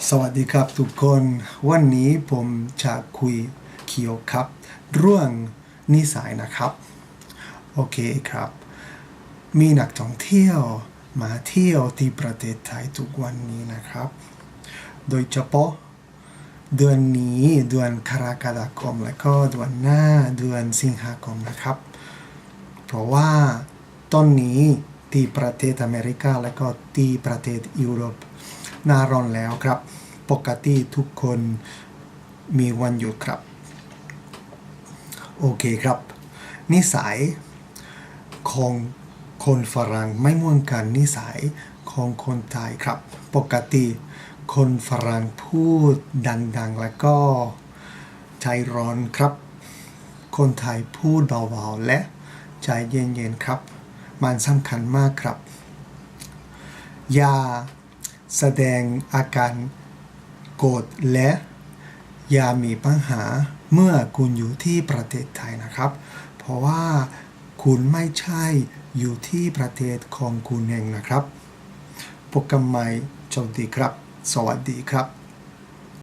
สวัสดีครับทุกคนวันนี้ผมจะคุยเกี่ยวกับเรื่องนิสัยนะครับโอเคครับมีนักท่องเที่ยวมาเที่ยวที่ประเทศไทยทุกวันนี้นะครับโดยเฉพาะเดือนนี้เดือนกรกฎาคมและก็เดือนหน้าเดือนสิงหาคมนะครับเพราะว่าตอนนี้ที่ประเทศอเมริกาและก็ที่ประเทศยุโรปหน้าร้อนแล้วครับปกติทุกคนมีวันหยุดครับโอเคครับนิสัยของคนฝรั่งไม่เหมือนกันนิสัยของคนไทยครับปกติคนฝรั่งพูดดังๆแล้วก็ใจร้อนครับคนไทยพูดเบาๆและใจเย็นๆครับมันสำคัญมากครับอย่าแสดงอาการโกรธและอย่ามีปัญหาเมื่อคุณอยู่ที่ประเทศไทยนะครับเพราะว่าคุณไม่ใช่อยู่ที่ประเทศของคุณเองนะครับพบกันใหม่โชคดีครับสวัสดีครับ